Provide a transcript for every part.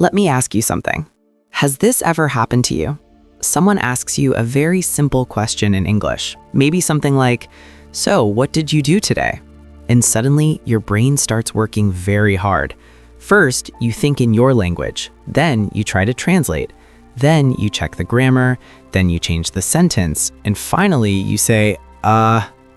Let me ask you something. Has this ever happened to you? Someone asks you a very simple question in English, maybe something like, "So, what did you do today?" And suddenly, your brain starts working very hard. First, you think in your language, then you try to translate, then you check the grammar, then you change the sentence, and finally you say,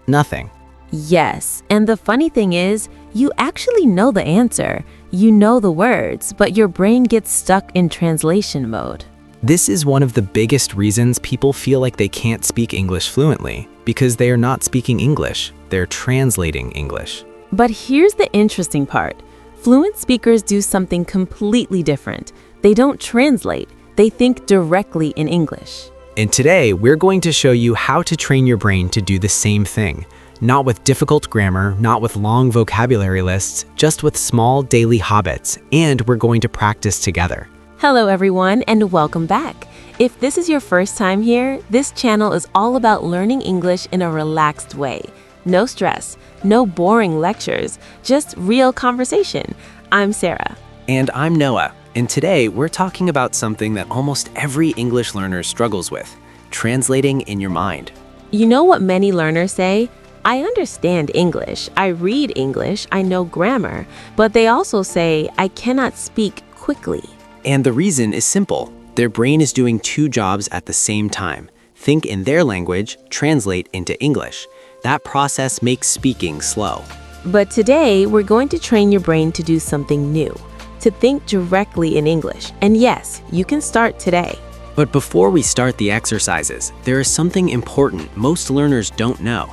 nothing. Yes, and the funny thing is, you actually know the answer. You know the words, but your brain gets stuck in translation mode. This is one of the biggest reasons people feel like they can't speak English fluently, because they are not speaking English, they're translating English. But here's the interesting part. Fluent speakers do something completely different. They don't translate, they think directly in English. And today, we're going to show you how to train your brain to do the same thing. Not with difficult grammar, not with long vocabulary lists, just with small daily habits, and we're going to practice together. Hello everyone, and welcome back. If this is your first time here, this channel is all about learning English in a relaxed way. No stress, no boring lectures, just real conversation. I'm Sarah. And I'm Noah. And today, we're talking about something that almost every English learner struggles with, translating in your mind. You know what many learners say? I understand English, I read English, I know grammar, but they also say, I cannot speak quickly. And the reason is simple. Their brain is doing two jobs at the same time. Think in their language, translate into English. That process makes speaking slow. But today, we're going to train your brain to do something new, to think directly in English. And yes, you can start today. But before we start the exercises, there is something important most learners don't know.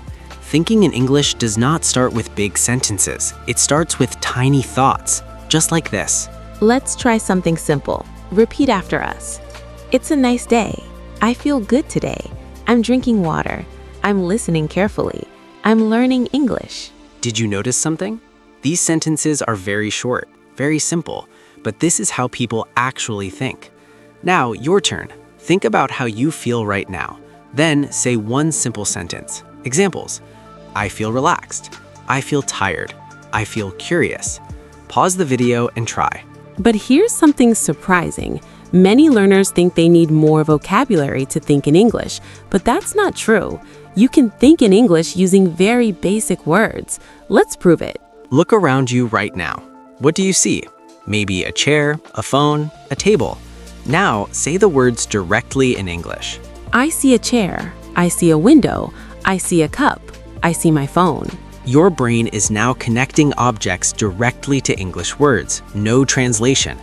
Thinking in English does not start with big sentences. It starts with tiny thoughts, just like this. Let's try something simple. Repeat after us. It's a nice day. I feel good today. I'm drinking water. I'm listening carefully. I'm learning English. Did you notice something? These sentences are very short, very simple, but this is how people actually think. Now, your turn. Think about how you feel right now. Then say one simple sentence. Examples. I feel relaxed. I feel tired. I feel curious. Pause the video and try. But here's something surprising. Many learners think they need more vocabulary to think in English, but that's not true. You can think in English using very basic words. Let's prove it. Look around you right now. What do you see? Maybe a chair, a phone, a table. Now, say the words directly in English. I see a chair. I see a window. I see a cup. I see my phone. Your brain is now connecting objects directly to English words, no translation.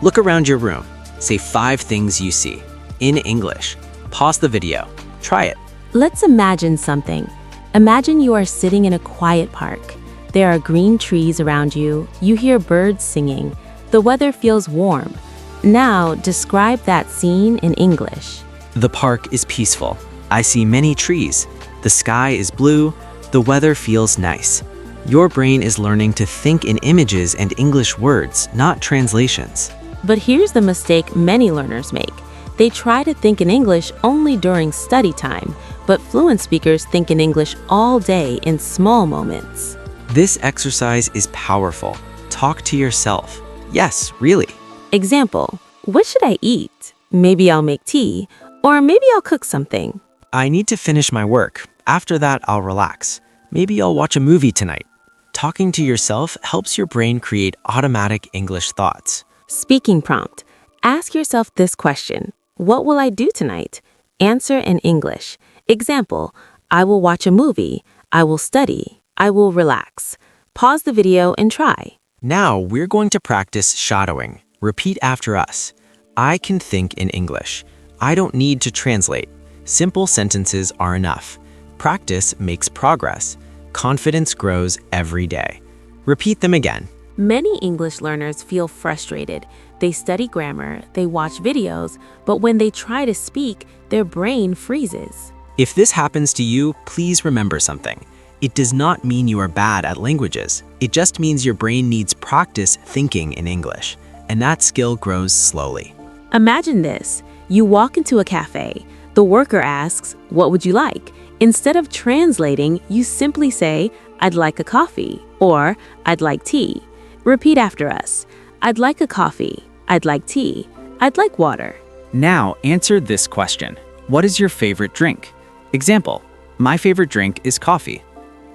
Look around your room. Say 5 things you see in English. Pause the video. Try it. Let's imagine something. Imagine you are sitting in a quiet park. There are green trees around you. You hear birds singing. The weather feels warm. Now, describe that scene in English. The park is peaceful. I see many trees. The sky is blue. The weather feels nice. Your brain is learning to think in images and English words, not translations. But here's the mistake many learners make. They try to think in English only during study time, but fluent speakers think in English all day in small moments. This exercise is powerful. Talk to yourself. Yes, really. Example, what should I eat? Maybe I'll make tea, or maybe I'll cook something. I need to finish my work. After that, I'll relax. Maybe I'll watch a movie tonight. Talking to yourself helps your brain create automatic English thoughts. Speaking prompt. Ask yourself this question. What will I do tonight? Answer in English. Example, I will watch a movie. I will study. I will relax. Pause the video and try. Now, we're going to practice shadowing. Repeat after us. I can think in English. I don't need to translate. Simple sentences are enough. Practice makes progress. Confidence grows every day. Repeat them again. Many English learners feel frustrated. They study grammar, they watch videos, but when they try to speak, their brain freezes. If this happens to you, please remember something. It does not mean you are bad at languages. It just means your brain needs practice thinking in English, and that skill grows slowly. Imagine this. You walk into a cafe. The worker asks, "What would you like?" Instead of translating, you simply say, "I'd like a coffee," or "I'd like tea." Repeat after us. I'd like a coffee. I'd like tea. I'd like water. Now answer this question. What is your favorite drink? Example, my favorite drink is coffee.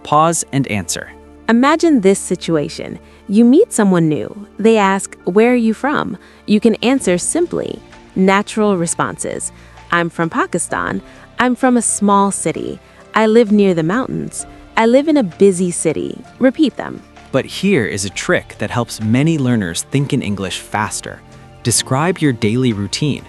Pause and answer. Imagine this situation. You meet someone new. They ask, "Where are you from?" You can answer simply. Natural responses. I'm from Pakistan. I'm from a small city. I live near the mountains. I live in a busy city. Repeat them. But here is a trick that helps many learners think in English faster. Describe your daily routine.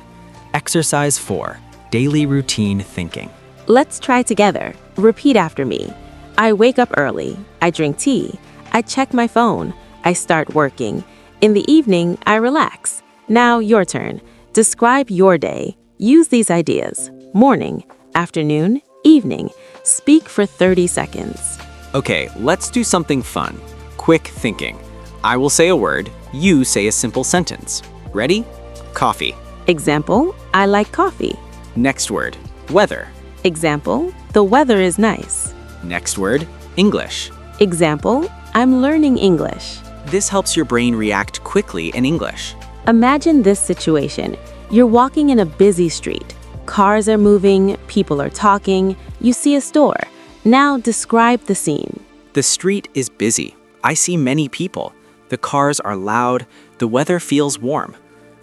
Exercise 4, daily routine thinking. Let's try together. Repeat after me. I wake up early. I drink tea. I check my phone. I start working. In the evening, I relax. Now your turn. Describe your day. Use these ideas. Morning, afternoon, evening. Speak for 30 seconds. Okay, let's do something fun. Quick thinking. I will say a word, you say a simple sentence. Ready? Coffee. Example, I like coffee. Next word, weather. Example, the weather is nice. Next word, English. Example, I'm learning English. This helps your brain react quickly in English. Imagine this situation. You're walking in a busy street. Cars are moving, people are talking, you see a store. Now describe the scene. The street is busy. I see many people. The cars are loud. The weather feels warm.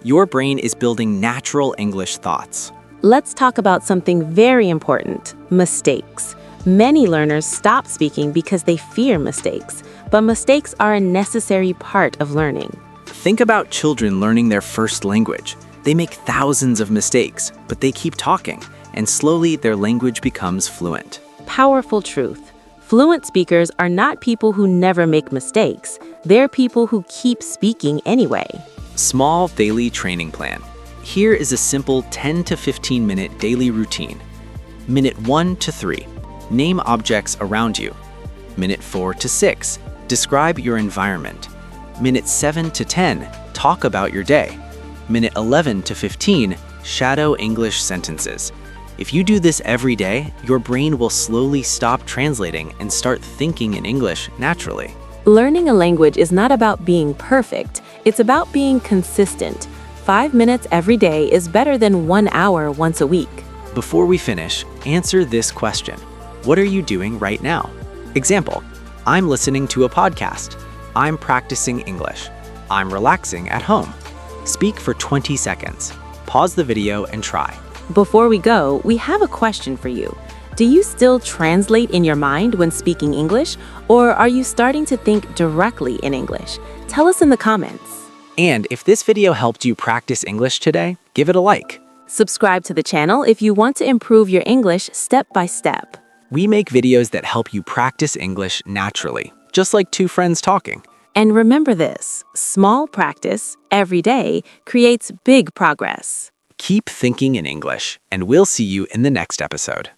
Your brain is building natural English thoughts. Let's talk about something very important, mistakes. Many learners stop speaking because they fear mistakes, but mistakes are a necessary part of learning. Think about children learning their first language. They make thousands of mistakes, but they keep talking, and slowly their language becomes fluent. Powerful truth. Fluent speakers are not people who never make mistakes. They're people who keep speaking anyway. Small daily training plan. Here is a simple 10 to 15 minute daily routine. Minute 1 to 3. Name objects around you. Minute 4 to 6. Describe your environment. Minute 7 to 10. Talk about your day. Minute 11 to 15. Shadow English sentences. If you do this every day, your brain will slowly stop translating and start thinking in English naturally. Learning a language is not about being perfect. It's about being consistent. 5 minutes every day is better than 1 hour once a week. Before we finish, answer this question. What are you doing right now? Example, I'm listening to a podcast. I'm practicing English. I'm relaxing at home. Speak for 20 seconds. Pause the video and try. Before we go, we have a question for you. Do you still translate in your mind when speaking English, or are you starting to think directly in English? Tell us in the comments. And if this video helped you practice English today, give it a like. Subscribe to the channel if you want to improve your English step by step. We make videos that help you practice English naturally, just like two friends talking. And remember this, small practice every day creates big progress. Keep thinking in English, and we'll see you in the next episode.